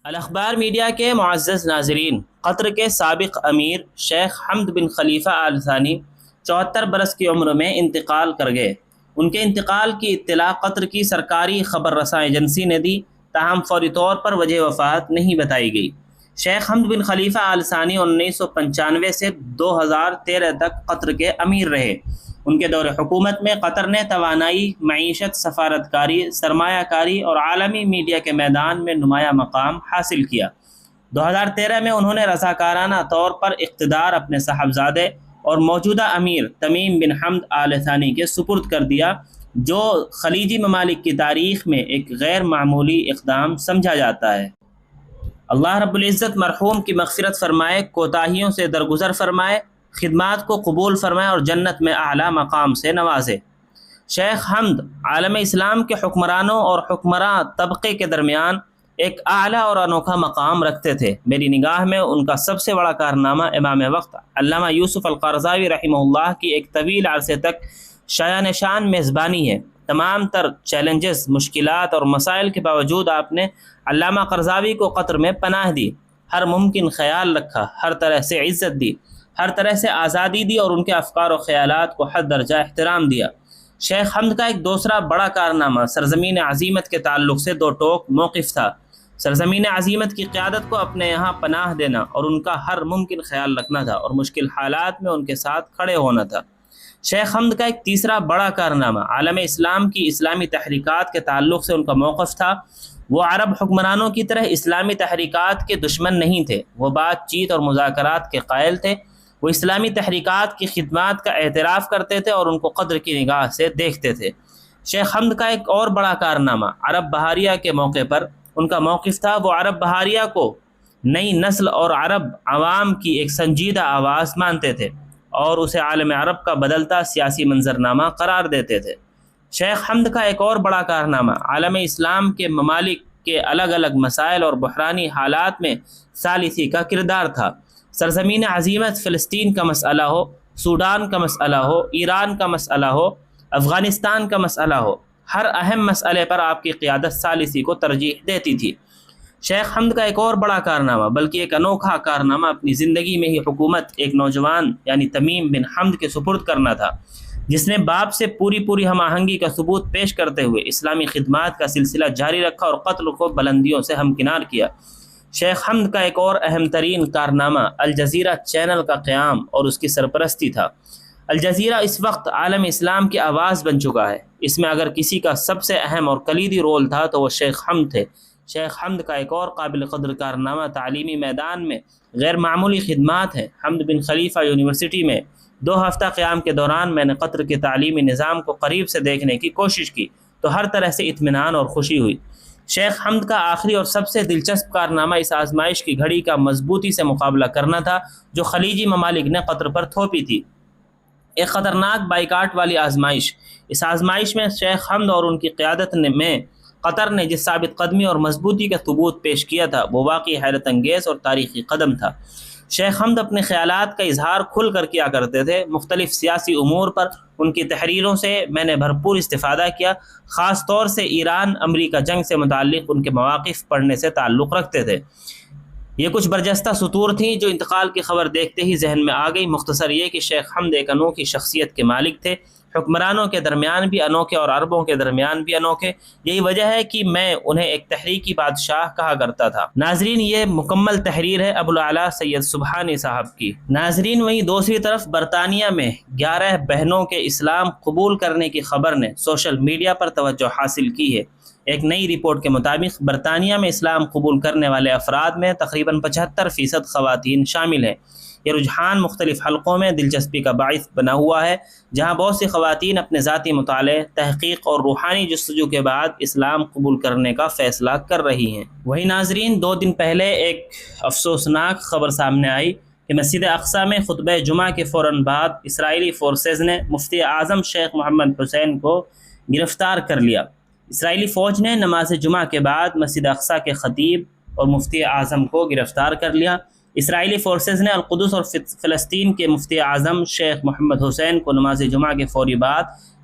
الاخبار media کے معزز ناظرین، قطر کے سابق امیر شیخ حمد بن خلیفہ آل ثانی 74 برس کی عمر میں انتقال کر گئے۔ ان کے انتقال کی اطلاع قطر کی سرکاری خبر رساں ایجنسی نے دی، تاہم فوری طور پر وجہ وفات نہیں بتائی گئی۔ شیخ حمد بن خلیفہ آل ثانی 1995 سے 2013 تک قطر کے امیر رہے۔ ان کے دور حکومت میں قطر نے توانائی، معیشت، سفارتکاری، سرمایہ کاری اور عالمی میڈیا کے میدان میں نمایاں مقام حاصل کیا۔ 2013 میں انہوں نے رضاکارانہ طور پر اقتدار اپنے صاحبزادے اور موجودہ امیر تمیم بن حمد آل ثانی کے سپرد کر دیا، جو خلیجی ممالک کی تاریخ میں ایک غیر معمولی اقدام سمجھا جاتا ہے۔ اللہ رب العزت مرحوم کی مغفرت فرمائے، کوتاہیوں سے درگزر فرمائے، خدمات کو قبول فرمائے اور جنت میں اعلیٰ مقام سے نوازے۔ شیخ حمد عالم اسلام کے حکمرانوں اور حکمراں طبقے کے درمیان ایک اعلیٰ اور انوکھا مقام رکھتے تھے۔ میری نگاہ میں ان کا سب سے بڑا کارنامہ امام وقت علامہ یوسف القرضاوی رحمہ اللہ کی ایک طویل عرصے تک شایان نشان میزبانی ہے۔ تمام تر چیلنجز، مشکلات اور مسائل کے باوجود آپ نے علامہ قرضاوی کو قطر میں پناہ دی، ہر ممکن خیال رکھا، ہر طرح سے عزت دی، ہر طرح سے آزادی دی اور ان کے افکار و خیالات کو حد درجہ احترام دیا۔ شیخ حمد کا ایک دوسرا بڑا کارنامہ سرزمین عزیمت کے تعلق سے دو ٹوک موقف تھا۔ سرزمین عزیمت کی قیادت کو اپنے یہاں پناہ دینا اور ان کا ہر ممکن خیال رکھنا تھا اور مشکل حالات میں ان کے ساتھ کھڑے ہونا تھا۔ شیخ حمد کا ایک تیسرا بڑا کارنامہ عالم اسلام کی اسلامی تحریکات کے تعلق سے ان کا موقف تھا۔ وہ عرب حکمرانوں کی طرح اسلامی تحریکات کے دشمن نہیں تھے، وہ بات چیت اور مذاکرات کے قائل تھے۔ وہ اسلامی تحریکات کی خدمات کا اعتراف کرتے تھے اور ان کو قدر کی نگاہ سے دیکھتے تھے۔ شیخ حمد کا ایک اور بڑا کارنامہ عرب بحاریہ کے موقع پر ان کا موقف تھا۔ وہ عرب بحاریہ کو نئی نسل اور عرب عوام کی ایک سنجیدہ آواز مانتے تھے اور اسے عالم عرب کا بدلتا سیاسی منظرنامہ قرار دیتے تھے۔ شیخ حمد کا ایک اور بڑا کارنامہ عالم اسلام کے ممالک کے الگ الگ مسائل اور بحرانی حالات میں ثالثی کا کردار تھا۔ سرزمین عزیمت فلسطین کا مسئلہ ہو، سوڈان کا مسئلہ ہو، ایران کا مسئلہ ہو، افغانستان کا مسئلہ ہو، ہر اہم مسئلے پر آپ کی قیادت ثالثی کو ترجیح دیتی تھی۔ شیخ حمد کا ایک اور بڑا کارنامہ بلکہ ایک انوکھا کارنامہ اپنی زندگی میں ہی حکومت ایک نوجوان یعنی تمیم بن حمد کے سپرد کرنا تھا، جس نے باپ سے پوری ہم آہنگی کا ثبوت پیش کرتے ہوئے اسلامی خدمات کا سلسلہ جاری رکھا اور قتل کو بلندیوں سے ہمکنار کیا۔ شیخ حمد کا ایک اور اہم ترین کارنامہ الجزیرہ چینل کا قیام اور اس کی سرپرستی تھا۔ الجزیرہ اس وقت عالم اسلام کی آواز بن چکا ہے۔ اس میں اگر کسی کا سب سے اہم اور کلیدی رول تھا تو وہ شیخ حمد تھے۔ شیخ حمد کا ایک اور قابل قدر کارنامہ تعلیمی میدان میں غیر معمولی خدمات ہیں۔ حمد بن خلیفہ یونیورسٹی میں 2 ہفتہ قیام کے دوران میں نے قطر کے تعلیمی نظام کو قریب سے دیکھنے کی کوشش کی تو ہر طرح سے اطمینان اور خوشی ہوئی۔ شیخ حمد کا آخری اور سب سے دلچسپ کارنامہ اس آزمائش کی گھڑی کا مضبوطی سے مقابلہ کرنا تھا جو خلیجی ممالک نے قطر پر تھوپی تھی، ایک خطرناک بائیکاٹ والی آزمائش۔ اس آزمائش میں شیخ حمد اور ان کی قیادت میں قطر نے جس ثابت قدمی اور مضبوطی کا ثبوت پیش کیا تھا وہ واقعی حیرت انگیز اور تاریخی قدم تھا۔ شیخ حمد اپنے خیالات کا اظہار کھل کر کیا کرتے تھے۔ مختلف سیاسی امور پر ان کی تحریروں سے میں نے بھرپور استفادہ کیا، خاص طور سے ایران امریکہ جنگ سے متعلق ان کے مواقف پڑھنے سے تعلق رکھتے تھے۔ یہ کچھ برجستہ سطور تھیں جو انتقال کی خبر دیکھتے ہی ذہن میں آ گئی۔ مختصر یہ کہ شیخ حمد ایک انوکھی شخصیت کے مالک تھے، حکمرانوں کے درمیان بھی انوکھے اور عربوں کے درمیان بھی انوکھے۔ یہی وجہ ہے کہ میں انہیں ایک تحریکی بادشاہ کہا کرتا تھا۔ ناظرین، یہ مکمل تحریر ہے ابوالعلا سید سبحانی صاحب کی۔ ناظرین، وہیں دوسری طرف برطانیہ میں 11 بہنوں کے اسلام قبول کرنے کی خبر نے سوشل میڈیا پر توجہ حاصل کی ہے۔ ایک نئی رپورٹ کے مطابق برطانیہ میں اسلام قبول کرنے والے افراد میں تقریباً 75% خواتین شامل ہیں۔ یہ رجحان مختلف حلقوں میں دلچسپی کا باعث بنا ہوا ہے، جہاں بہت سی خواتین اپنے ذاتی مطالعے، تحقیق اور روحانی جستجو کے بعد اسلام قبول کرنے کا فیصلہ کر رہی ہیں۔ وہیں ناظرین، 2 دن پہلے ایک افسوسناک خبر سامنے آئی کہ مسجد اقصیٰ میں خطبہ جمعہ کے فوراً بعد اسرائیلی فورسز نے مفتی اعظم شیخ محمد حسین کو گرفتار کر لیا۔ اسرائیلی فوج نے نماز جمعہ کے بعد مسجد اقصیٰ کے خطیب اور مفتی اعظم کو گرفتار کر لیا۔ اسرائیلی فورسز نے القدس اور فلسطین کے مفتی اعظم شیخ محمد حسین کو نماز جمعہ کے فوری بعد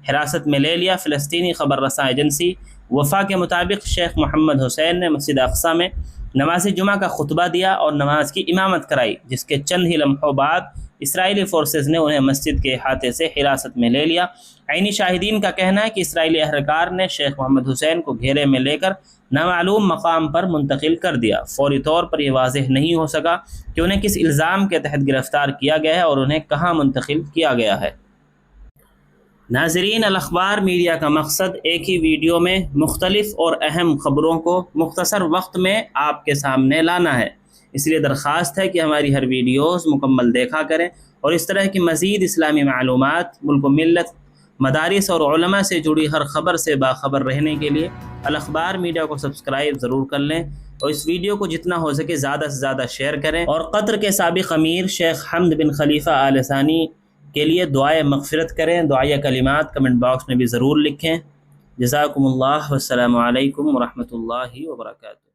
حراست میں لے لیا۔ فلسطینی خبر رساں ایجنسی وفا کے مطابق شیخ محمد حسین نے مسجد اقصیٰ میں نماز جمعہ کا خطبہ دیا اور نماز کی امامت کرائی، جس کے چند ہی لمحوں بعد اسرائیلی فورسز نے انہیں مسجد کے احاطے سے حراست میں لے لیا۔ عینی شاہدین کا کہنا ہے کہ اسرائیلی اہلکار نے شیخ محمد حسین کو گھیرے میں لے کر نامعلوم مقام پر منتقل کر دیا۔ فوری طور پر یہ واضح نہیں ہو سکا کہ انہیں کس الزام کے تحت گرفتار کیا گیا ہے اور انہیں کہاں منتقل کیا گیا ہے۔ ناظرین، الاخبار میڈیا کا مقصد ایک ہی ویڈیو میں مختلف اور اہم خبروں کو مختصر وقت میں آپ کے سامنے لانا ہے، اس لیے درخواست ہے کہ ہماری ہر ویڈیوز مکمل دیکھا کریں اور اس طرح کی مزید اسلامی معلومات، ملک و ملت، مدارس اور علماء سے جڑی ہر خبر سے باخبر رہنے کے لیے الاخبار میڈیا کو سبسکرائب ضرور کر لیں اور اس ویڈیو کو جتنا ہو سکے زیادہ سے زیادہ شیئر کریں، اور قطر کے سابق امیر شیخ حمد بن خلیفہ آل ثانی کے لیے دعائے مغفرت کریں۔ دعائیہ کلمات کمنٹ باکس میں بھی ضرور لکھیں۔ جزاکم اللہ، والسلام علیکم ورحمۃ اللہ وبرکاتہ۔